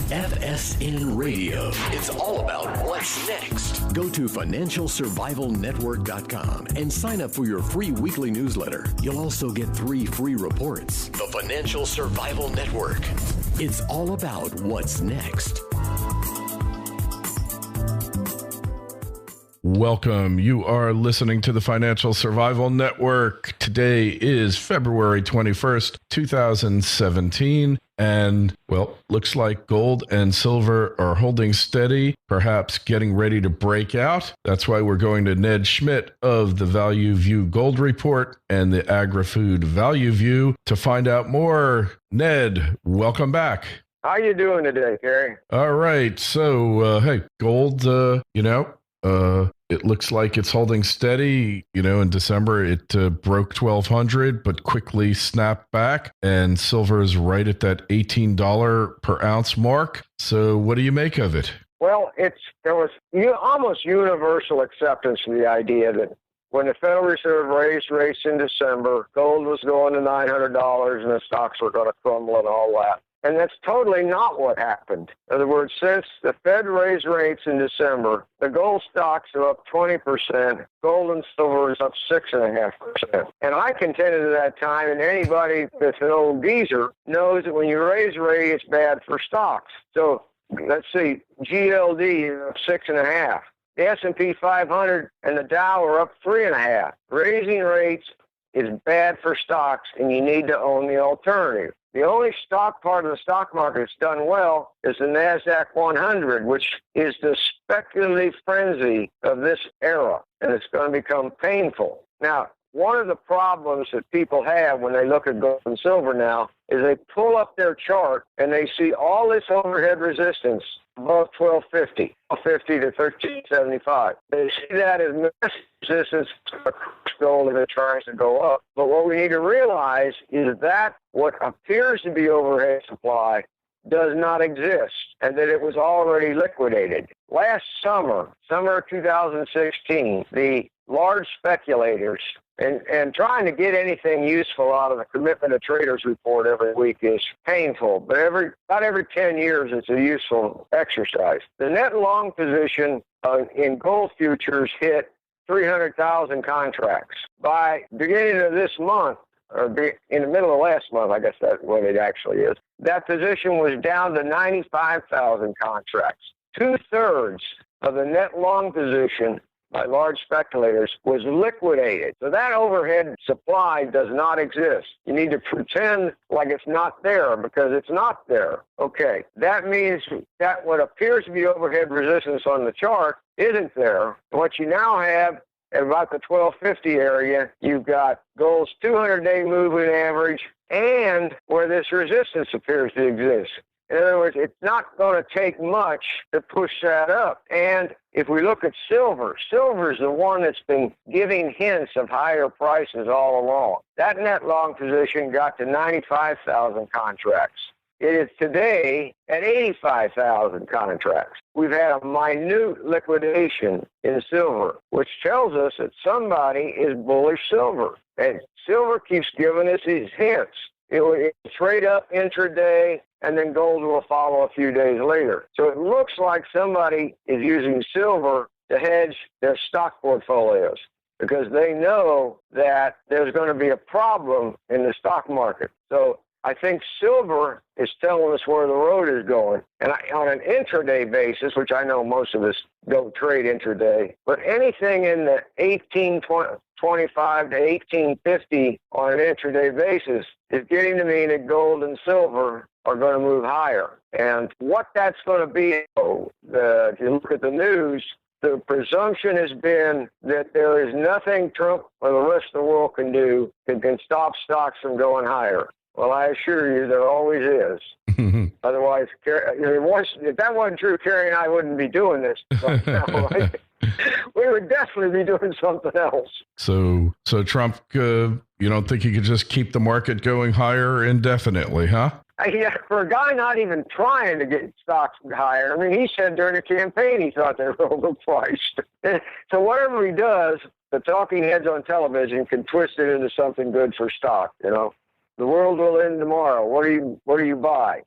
FSN Radio. It's all about what's next. Go to financialsurvivalnetwork.com and sign up for your free weekly newsletter. You'll also get 3 free reports. The Financial Survival Network. It's all about what's next. Welcome. You are listening to the Financial Survival Network. Today is February 21st, 2017. And, well, looks like gold and silver are holding steady, perhaps getting ready to break out. That's why we're going to Ned Schmidt of the Value View Gold Report and the Agri-Food Value View to find out more. Ned, welcome back. How you doing today, Kerry? All right. So, hey, gold, it looks like it's holding steady. In December, it broke 1,200, but quickly snapped back. And silver is right at that $18 per ounce mark. So what do you make of it? Well, there was almost universal acceptance of the idea that when the Federal Reserve raised rates in December, gold was going to $900 and the stocks were going to crumble and all that. And that's totally not what happened. In other words, since the Fed raised rates in December, the gold stocks are up 20%, gold and silver is up 6.5%. And I contended at that time, and anybody that's an old geezer knows that when you raise rates, it's bad for stocks. So let's see, GLD is up 6.5. The S&P 500 and the Dow are up 3.5. Raising rates is bad for stocks, and you need to own the alternative. The only stock part of the stock market that's done well is the NASDAQ 100, which is the speculative frenzy of this era, and it's going to become painful. Now, one of the problems that people have when they look at gold and silver now is they pull up their chart and they see all this overhead resistance above 1250, 1250 to 1375. They see that as massive resistance to gold if it tries to go up. But what we need to realize is that what appears to be overhead supply does not exist, and that it was already liquidated. Last summer of 2016, the large speculators, and trying to get anything useful out of the Commitment of Traders report every week is painful, but about every 10 years it's a useful exercise. The net long position in gold futures hit 300,000 contracts. By beginning of this month, or in the middle of last month, I guess that's what it actually is, that position was down to 95,000 contracts. 2/3 of the net long position by large speculators was liquidated. So that overhead supply does not exist. You need to pretend like it's not there because it's not there. Okay, that means that what appears to be overhead resistance on the chart isn't there. What you now have at about the 1250 area, you've got gold's 200-day moving average and where this resistance appears to exist. In other words, it's not going to take much to push that up. And if we look at silver, silver is the one that's been giving hints of higher prices all along. That net long position got to 95,000 contracts. It is today at 85,000 contracts. We've had a minute liquidation in silver, which tells us that somebody is bullish silver. And silver keeps giving us these hints. It will trade up intraday, and then gold will follow a few days later. So it looks like somebody is using silver to hedge their stock portfolios because they know that there's going to be a problem in the stock market. So I think silver is telling us where the road is going. And on an intraday basis, which I know most of us don't trade intraday, but anything in the 1825 to 1850 on an intraday basis is getting to mean that gold and silver are going to move higher. And what that's going to be, if you look at the news, the presumption has been that there is nothing Trump or the rest of the world can do that can stop stocks from going higher. Well, I assure you there always is. Otherwise, if that wasn't true, Kerry and I wouldn't be doing this right now, right? We would definitely be doing something else. So Trump, you don't think he could just keep the market going higher indefinitely, huh? Yeah, for a guy not even trying to get stocks higher. I mean, he said during the campaign he thought they were overpriced. So whatever he does, the talking heads on television can twist it into something good for stock, you know. The world will end tomorrow. What do you buy?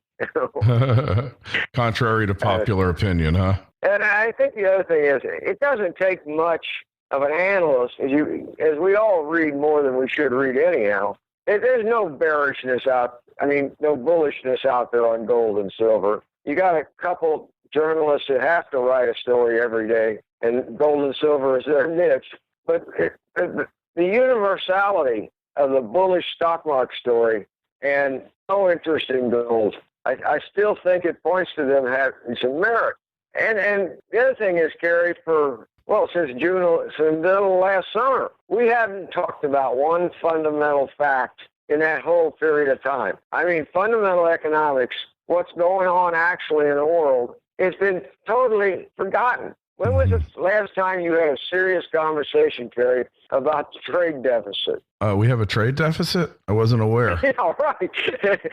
Contrary to popular opinion, huh? And I think the other thing is, it doesn't take much of an analyst, as we all read more than we should read anyhow. There's no bearishness no bullishness out there on gold and silver. You got a couple journalists that have to write a story every day, and gold and silver is their niche. But the universality of the bullish stock market story and no interest in gold, I still think it points to them having some merit. And the other thing is, Kerry, since the middle of last summer, we haven't talked about one fundamental fact in that whole period of time. I mean, fundamental economics, what's going on actually in the world, has been totally forgotten. When was the last time you had a serious conversation, Kerry, about the trade deficit? We have a trade deficit? I wasn't aware. Yeah, right.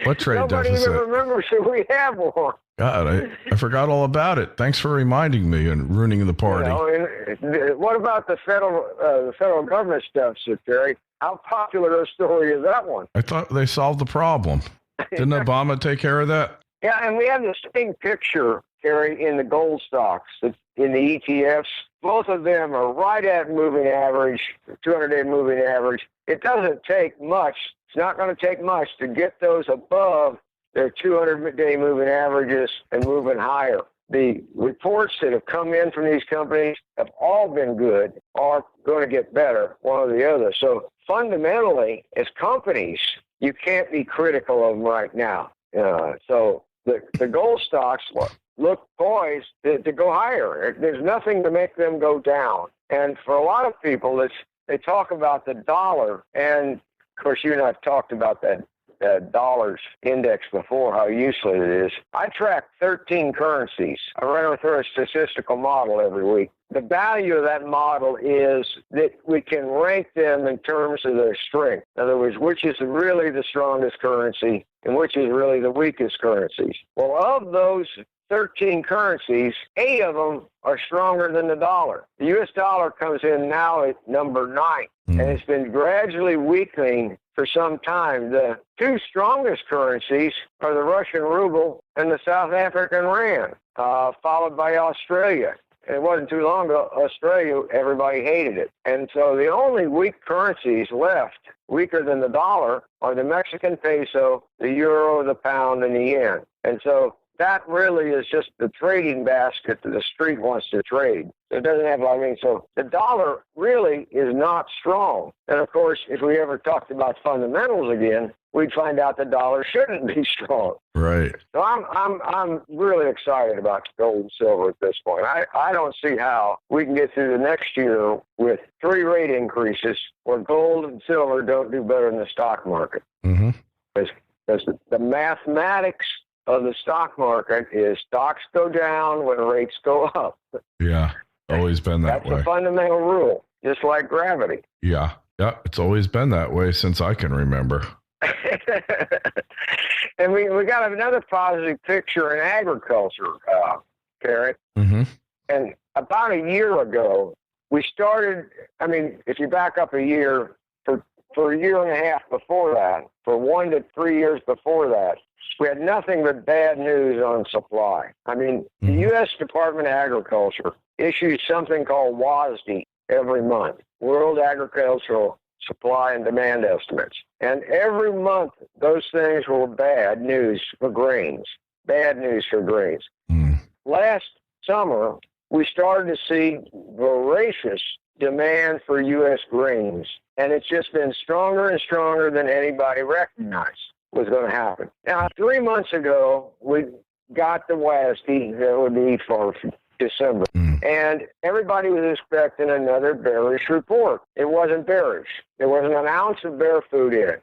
What trade Nobody deficit? even remembers that we have one. God, I forgot all about it. Thanks for reminding me and ruining the party. What about the federal government stuff, Kerry? How popular a story is that one? I thought they solved the problem. Didn't Obama take care of that? Yeah, and we have the same picture, Kerry, in the gold stocks, in the ETFs. Both of them are right at moving average, 200-day moving average. It doesn't take much. It's not going to take much to get those above their 200-day moving averages and moving higher. The reports that have come in from these companies have all been good, are going to get better, one or the other. So fundamentally, as companies, you can't be critical of them right now. So the gold stocks look poised to go higher. There's nothing to make them go down. And for a lot of people, they talk about the dollar, and of course you and I have talked about that dollars index before, how useless it is. I track 13 currencies. I run through a statistical model every week. The value of that model is that we can rank them in terms of their strength. In other words, which is really the strongest currency and which is really the weakest currencies. Well, of those 13 currencies, 8 of them are stronger than the dollar. The U.S. dollar comes in now at number 9, and it's been gradually weakening for some time. The 2 strongest currencies are the Russian ruble and the South African rand, followed by Australia. And it wasn't too long ago, Australia, everybody hated it. And so the only weak currencies left, weaker than the dollar, are the Mexican peso, the euro, the pound, and the yen. And so that really is just the trading basket that the street wants to trade. It doesn't have, so the dollar really is not strong. And of course, if we ever talked about fundamentals again, we'd find out the dollar shouldn't be strong. Right. So I'm really excited about gold and silver at this point. I don't see how we can get through the next year with 3 rate increases where gold and silver don't do better than the stock market. Mm-hmm. Because the mathematics of the stock market is stocks go down when rates go up. Yeah, always been that way. That's a fundamental rule, just like gravity. Yeah, it's always been that way since I can remember. And we got another positive picture in agriculture, Carrot. Mm-hmm. And about a year ago, we started, if you back up a year, for a year and a half before that, for 1 to 3 years before that, we had nothing but bad news on supply. The U.S. Department of Agriculture issues something called WASDE every month, World Agricultural Supply and Demand Estimates. And every month, those things were bad news for grains. Bad news for grains. Last summer, we started to see voracious demand for U.S. grains, and it's just been stronger and stronger than anybody recognized was going to happen. Now, 3 months ago, we got the WASDE that would be for December, and everybody was expecting another bearish report. It wasn't bearish. There wasn't an ounce of bear food in it.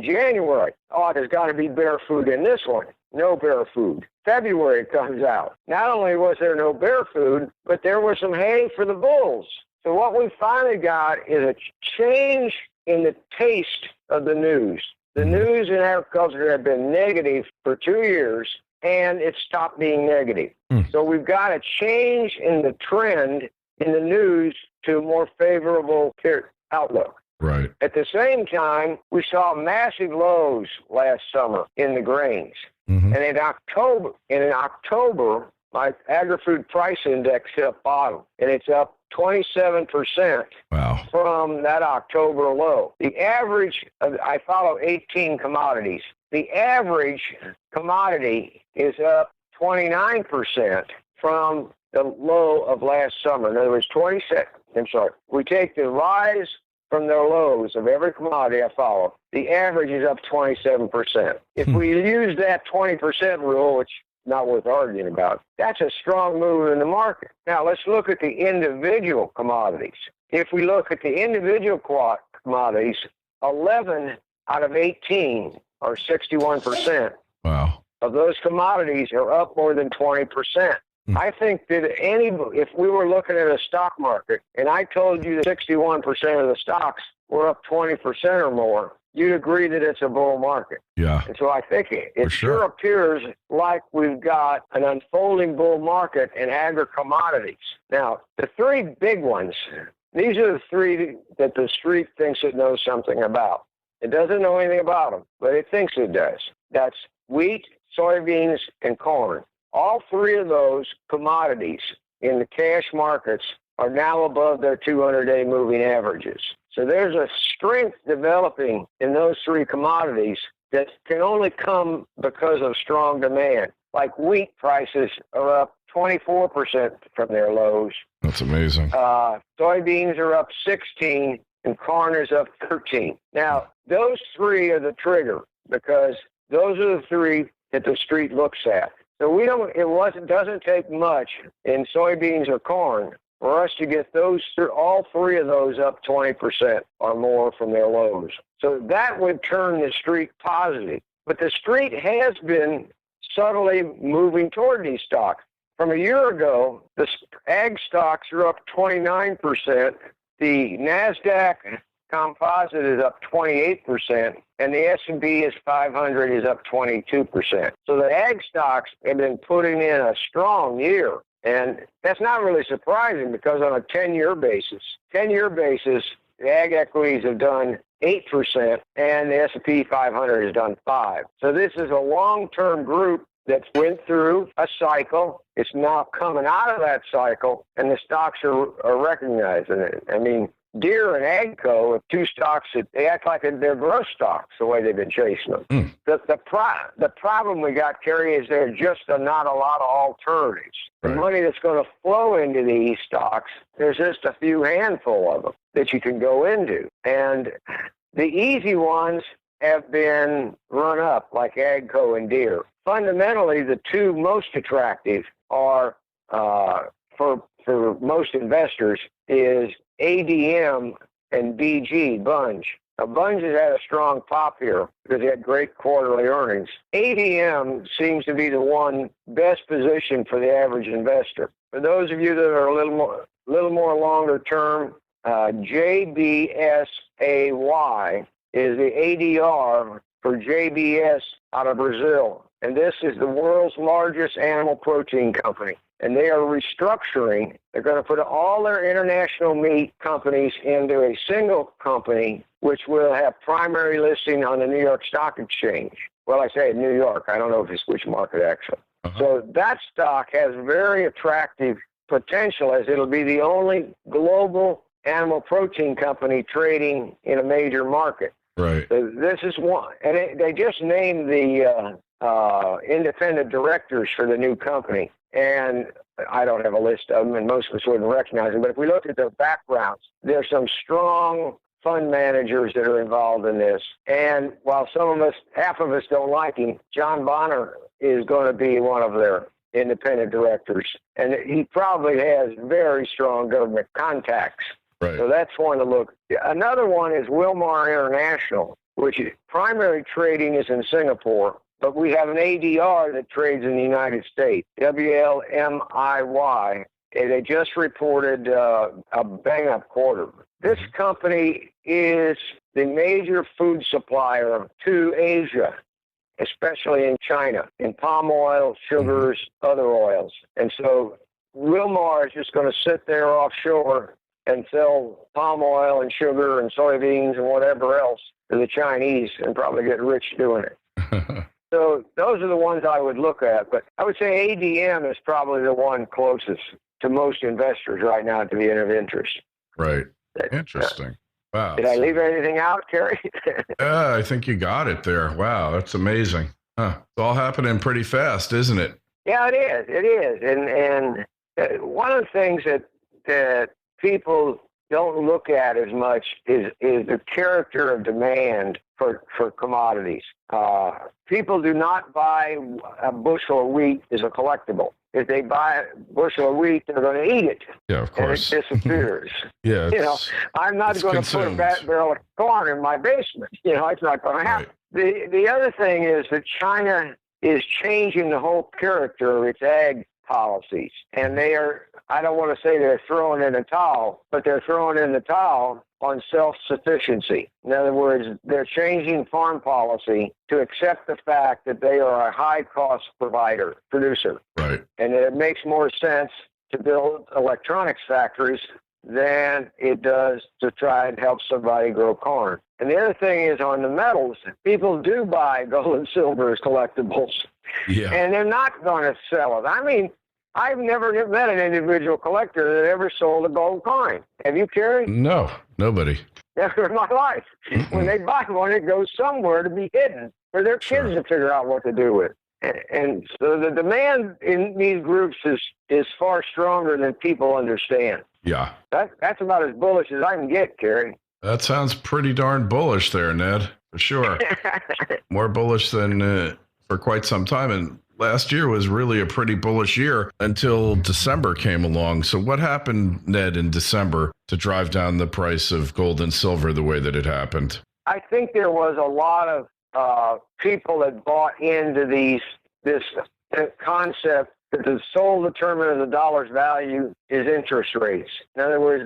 January, there's got to be bear food in this one. No bear food. February comes out. Not only was there no bear food, but there was some hay for the bulls. So what we finally got is a change in the taste of the news. The news in agriculture had been negative for 2 years, and it stopped being negative. So we've got a change in the trend in the news to a more favorable outlook. Right. At the same time, we saw massive lows last summer in the grains. Mm-hmm. And in October, my Agri-Food Price Index hit a bottom, and it's up 27% Wow. from that October low. The average, I follow 18 commodities. The average commodity is up 29% from the low of last summer. In other words, we take the rise from their lows of every commodity I follow, the average is up 27%. If we use that 20% rule, which is not worth arguing about, that's a strong move in the market. Now, let's look at the individual commodities. If we look at the individual commodities, 11 out of 18, or 61%, wow, of those commodities are up more than 20%. I think that if we were looking at a stock market and I told you that 61% of the stocks were up 20% or more, you'd agree that it's a bull market. Yeah. And so I think it sure appears like we've got an unfolding bull market in agri-commodities. Now, the three big ones, these are the three that the street thinks it knows something about. It doesn't know anything about them, but it thinks it does. That's wheat, soybeans, and corn. All three of those commodities in the cash markets are now above their 200-day moving averages. So there's a strength developing in those three commodities that can only come because of strong demand. Like wheat prices are up 24% from their lows. That's amazing. Soybeans are up 16%, and corn is up 13%. Now, those three are the trigger because those are the three that the street looks at. So doesn't take much in soybeans or corn for us to get all three of those up 20% or more from their lows. So that would turn the street positive. But the street has been subtly moving toward these stocks. From a year ago, the ag stocks are up 29%. The NASDAQ Composite is up 28%, and the S&P 500 is up 22%. So the ag stocks have been putting in a strong year, and that's not really surprising because on a 10-year basis, the ag equities have done 8%, and the S&P 500 has done 5%. So this is a long-term group that went through a cycle. It's now coming out of that cycle, and the stocks are recognizing it. I mean, Deere and Agco are two stocks that they act like they're growth stocks the way they've been chasing them. The problem we got, Kerry, is there's just not a lot of alternatives. The money that's going to flow into these stocks, there's just a few handful of them that you can go into. And the easy ones have been run up, like Agco and Deere. Fundamentally, the two most attractive are, for most investors, is ADM and BG, Bunge. Now, Bunge has had a strong pop here because they had great quarterly earnings. ADM seems to be the one best positioned for the average investor. For those of you that are a little more longer term, JBSAY is the ADR for JBS out of Brazil. And this is the world's largest animal protein company. And they are restructuring. They're going to put all their international meat companies into a single company, which will have primary listing on the New York Stock Exchange. Well, I say New York. I don't know if it's which market, actually. So that stock has very attractive potential, as it'll be the only global animal protein company trading in a major market. Right. So this is one. And they just named the independent directors for the new company. And I don't have a list of them, and most of us wouldn't recognize them. But if we look at their backgrounds, there's some strong fund managers that are involved in this. And while half of us don't like him, John Bonner is going to be one of their independent directors. And he probably has very strong government contacts. Right. So that's one to look. Another one is Wilmar International, which primary trading is in Singapore. But we have an ADR that trades in the United States, WLMIY. And they just reported a bang-up quarter. This company is the major food supplier to Asia, especially in China, in palm oil, sugars, other oils. And so Wilmar is just going to sit there offshore and sell palm oil and sugar and soybeans and whatever else to the Chinese and probably get rich doing it. So those are the ones I would look at. But I would say ADM is probably the one closest to most investors right now to being of interest. Right. Interesting. Wow. Did I leave anything out, Kerry? Yeah, I think you got it there. Wow, that's amazing. Huh. It's all happening pretty fast, isn't it? Yeah, it is. It is. And one of the things that people don't look at as much is the character of demand for commodities. People do not buy a bushel of wheat as a collectible. If they buy a bushel of wheat, they're going to eat it. Yeah, of course. And it disappears. Yeah, I'm not going to put a barrel of corn in my basement. It's not going to happen. Right. The other thing is that China is changing the whole character of its ag policies. And they are, I don't want to say they're throwing in the towel, but they're throwing in the towel on self-sufficiency. In other words, they're changing farm policy to accept the fact that they are a high-cost producer. Right. And it makes more sense to build electronics factories than it does to try and help somebody grow corn. And the other thing is on the metals, people do buy gold and silver as collectibles. Yeah. And they're not going to sell it. I mean, I've never met an individual collector that ever sold a gold coin. Have you, Kerry? No, nobody. Never in my life. When they buy one, it goes somewhere to be hidden for their kids to figure out what to do with. And so the demand in these groups is far stronger than people understand. Yeah. That's about as bullish as I can get, Kerry. That sounds pretty darn bullish there, Ned, for sure. More bullish than for quite some time. And last year was really a pretty bullish year until December came along. So what happened, Ned, in December to drive down the price of gold and silver the way that it happened? I think there was a lot of people that bought into this concept that the sole determinant of the dollar's value is interest rates. In other words,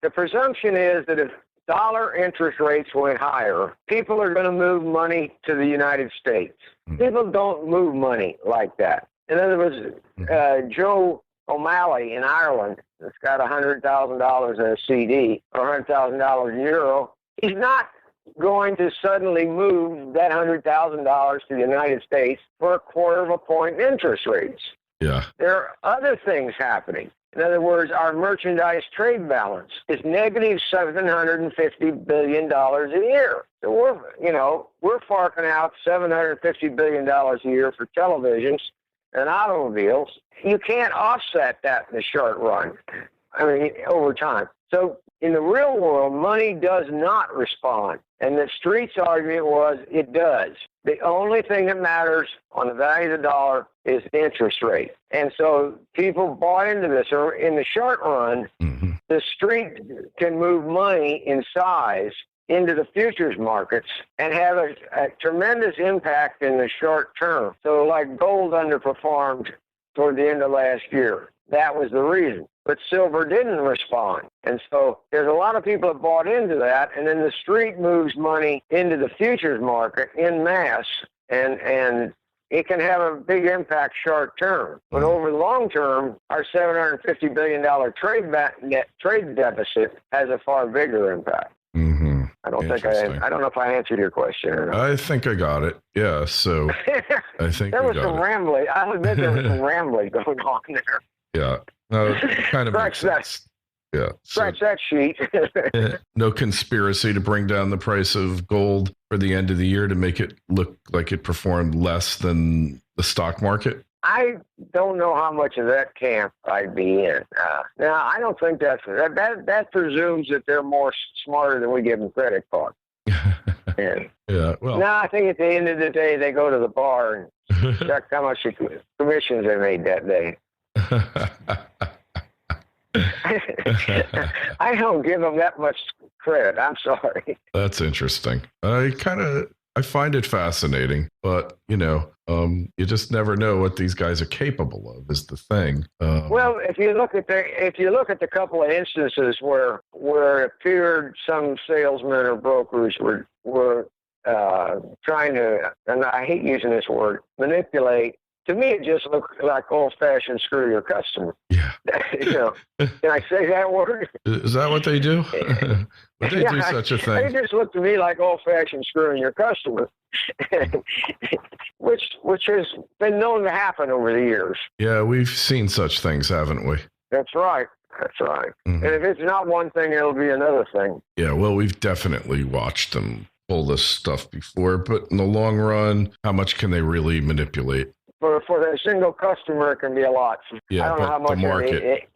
the presumption is that if dollar interest rates went higher, people are going to move money to the United States. People don't move money like that. In other words, Joe O'Malley in Ireland that's got $100,000 in a CD or $100,000 in euro, he's not going to suddenly move that $100,000 to the United States for a quarter of a point in interest rates. Yeah. There are other things happening. In other words, our merchandise trade balance is negative $750 billion a year. So we're forking out $750 billion a year for televisions and automobiles. You can't offset that in the short run. I mean, over time. So in the real world, money does not respond. And the street's argument was it does. The only thing that matters on the value of the dollar is the interest rate. And so people bought into this. Or in the short run, the street can move money in size into the futures markets and have a tremendous impact in the short term. So like gold underperformed toward the end of last year. That was the reason. But silver didn't respond. And so there's a lot of people that bought into that, and then the street moves money into the futures market en masse, and it can have a big impact short term. But over the long term, our $750 billion net trade deficit has a far bigger impact. I don't know if I answered your question or not. I think I got it. Yeah, so I think there was some rambling. I'll admit there was some rambling going on there. Yeah. No, it kind of makes sense. Yeah. Scratch that sheet. No conspiracy to bring down the price of gold for the end of the year to make it look like it performed less than the stock market? I don't know how much of that camp I'd be in. Now, I don't think that presumes that they're more smarter than we give them credit for. Yeah. Well. No, I think at the end of the day, they go to the bar and check how much commissions they made that day. I don't give them that much credit. I'm sorry. That's interesting. I find it fascinating, but you just never know what these guys are capable of. Is the thing. Well, if you look at the couple of instances where it appeared some salesmen or brokers were trying to, and I hate using this word, manipulate to me, it just looks like old-fashioned screw your customer. Yeah. Can I say that word? Is that what they do? Would they do such a thing? It just looked to me like old-fashioned screwing your customer, which has been known to happen over the years. Yeah, we've seen such things, haven't we? That's right. Mm-hmm. And if it's not one thing, it'll be another thing. Yeah, well, we've definitely watched them pull this stuff before, but in the long run, how much can they really manipulate? For the single customer, it can be a lot. Yeah, I don't know how much the market,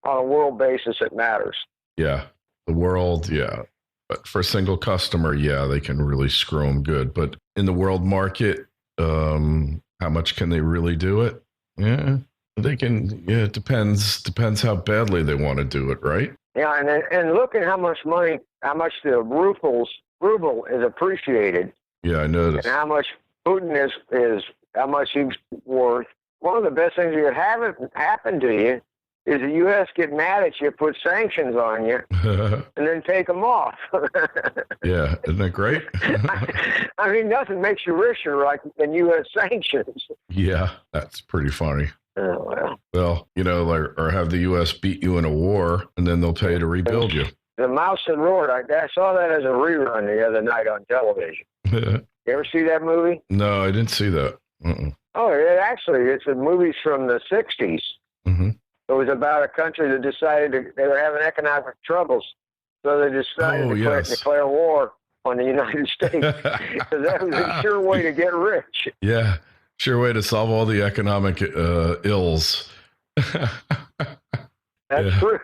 on a world basis it matters. Yeah, the world, yeah. But for a single customer, yeah, they can really screw them good. But in the world market, how much can they really do it? Yeah, they can. Yeah, it depends how badly they want to do it, right? Yeah, and look at how much the ruble is appreciated. Yeah, I noticed. And how much Putin is how much he's worth. One of the best things that could happen to you is the U.S. get mad at you, put sanctions on you, and then take them off. Yeah, isn't that great? I mean, nothing makes you richer than U.S. sanctions. Yeah, that's pretty funny. Oh, well, or have the U.S. beat you in a war, and then they'll pay to rebuild you. The Mouse and Roared, I saw that as a rerun the other night on television. You ever see that movie? No, I didn't see that. Oh, it's a movie from the 60s. Mm-hmm. It was about a country that decided they were having economic troubles, so they decided to declare war on the United States, because that was a sure way to get rich. Yeah, sure way to solve all the economic ills. That's true.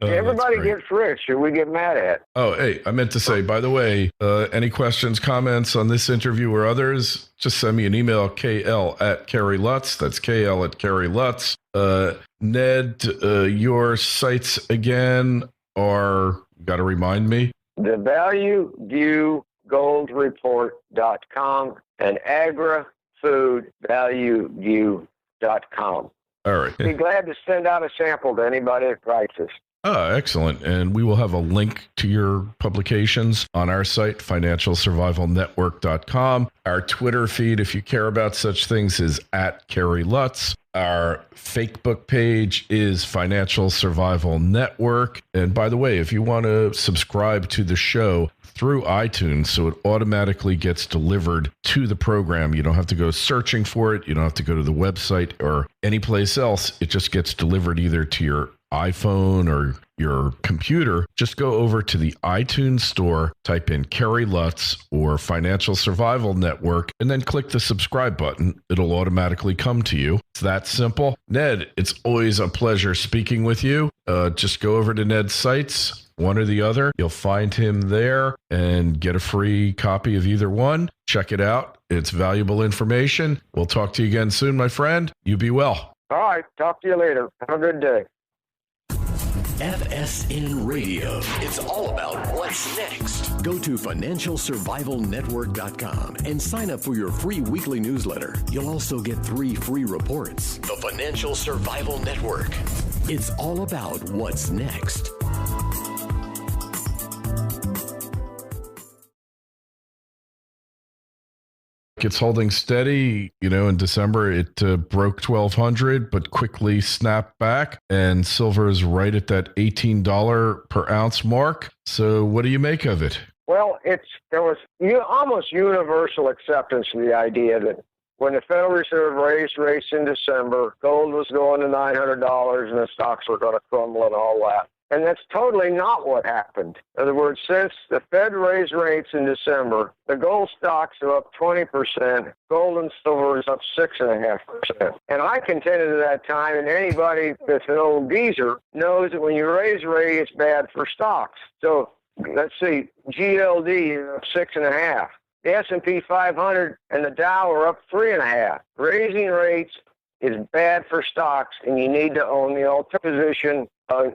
Everybody gets rich, and we get mad at. Oh, hey, I meant to say, by the way, any questions, comments on this interview or others, just send me an email, KL@KerryLutz. That's KL@KerryLutz. Ned, your sites again are, got to remind me. The ValueViewGoldReport.com and Agri-Food-Value-View.com. All right. Be glad to send out a sample to anybody that writes us. Oh, excellent. And we will have a link to your publications on our site, financialsurvivalnetwork.com. Our Twitter feed, if you care about such things, is @KerryLutz. Our Facebook page is Financial Survival Network. And by the way, if you want to subscribe to the show through iTunes, so it automatically gets delivered to the program, you don't have to go searching for it. You don't have to go to the website or any place else. It just gets delivered either to your iPhone or your computer. Just go over to the iTunes store, type in Kerry Lutz or Financial Survival Network, and then click the subscribe button. It'll automatically come to you. It's that simple. Ned, it's always a pleasure speaking with you. Just go over to Ned's sites, one or the other. You'll find him there and get a free copy of either one. Check it out. It's valuable information. We'll talk to you again soon, my friend. You be well. All right. Talk to you later. Have a good day. FSN Radio. It's all about what's next. Go to financialsurvivalnetwork.com and sign up for your free weekly newsletter. You'll also get 3 free reports. The Financial Survival Network. It's all about what's next. It's holding steady. In December, it broke 1,200, but quickly snapped back. And silver is right at that $18 per ounce mark. So what do you make of it? Well, there was almost universal acceptance of the idea that when the Federal Reserve raised rates in December, gold was going to $900 and the stocks were going to crumble and all that. And that's totally not what happened. In other words, since the Fed raised rates in December, the gold stocks are up 20%, gold and silver is up 6.5%. And I contended at that time, and anybody that's an old geezer knows that when you raise rate, it's bad for stocks. So let's see, GLD is up 6.5. The S&P 500 and the Dow are up 3.5. Raising rates is bad for stocks, and you need to own the alternative position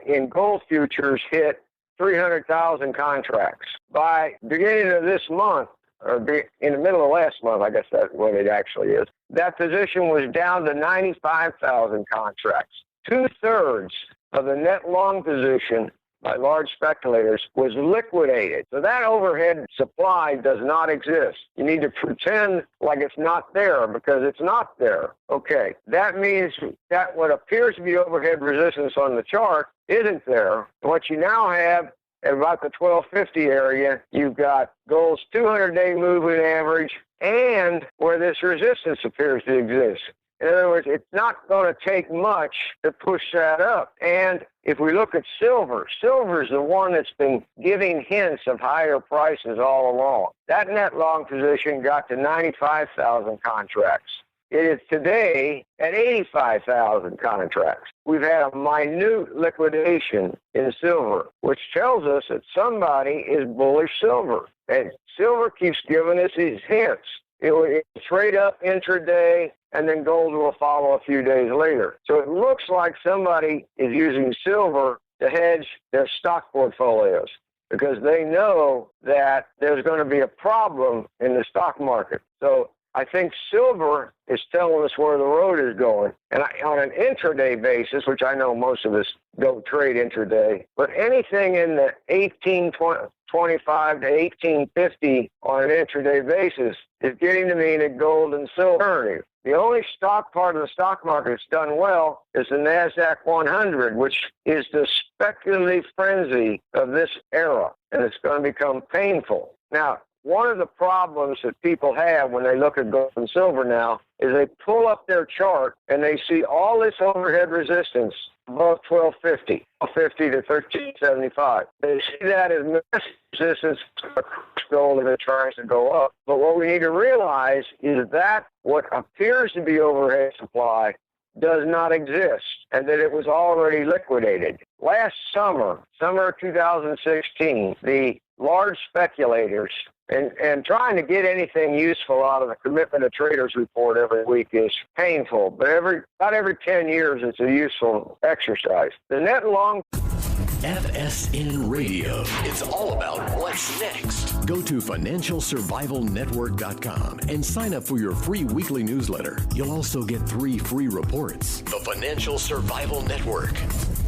in gold futures hit 300,000 contracts. By beginning of this month, or in the middle of last month, I guess that's what it actually is, that position was down to 95,000 contracts. 2/3 of the net long position by large speculators was liquidated. So that overhead supply does not exist. You need to pretend like it's not there because it's not there. Okay, that means that what appears to be overhead resistance on the chart isn't there. What you now have at about the 1250 area, you've got gold's 200-day moving average and where this resistance appears to exist. In other words, it's not going to take much to push that up. And if we look at silver, silver is the one that's been giving hints of higher prices all along. That net long position got to 95,000 contracts. It is today at 85,000 contracts. We've had a minute liquidation in silver, which tells us that somebody is bullish silver. And silver keeps giving us these hints. It will trade up intraday, and then gold will follow a few days later. So it looks like somebody is using silver to hedge their stock portfolios because they know that there's going to be a problem in the stock market. So I think silver is telling us where the road is going. And on an intraday basis, which I know most of us don't trade intraday, but anything in the 1825 to 1850 on an intraday basis is getting to mean that gold and silver. The only stock part of the stock market that's done well is the NASDAQ 100, which is the speculative frenzy of this era, and it's going to become painful. Now, one of the problems that people have when they look at gold and silver now is they pull up their chart and they see all this overhead resistance above 1250, 1250 to 1375. They see that as massive resistance to gold if it tries to go up. But what we need to realize is that what appears to be overhead supply does not exist, and that it was already liquidated. Last summer of 2016, the large speculators, and trying to get anything useful out of the Commitment of Traders report every week is painful, but about every 10 years it's a useful exercise. The net long FSN Radio. It's all about what's next. Go to financialsurvivalnetwork.com and sign up for your free weekly newsletter. You'll also get 3 free reports. The Financial Survival Network.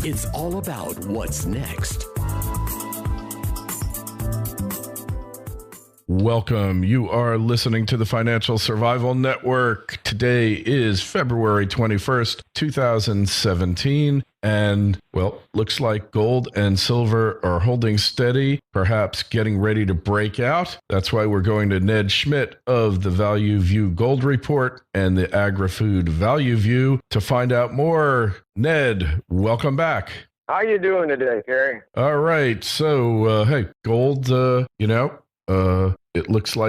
It's all about what's next. Welcome. You are listening to the Financial Survival Network. Today is February 21st, 2017. And, well, looks like gold and silver are holding steady, perhaps getting ready to break out. That's why we're going to Ned Schmidt of the Value View Gold Report and the Agri-Food Value View to find out more. Ned, welcome back. How you doing today, Gary? All right. So, hey, gold, it looks like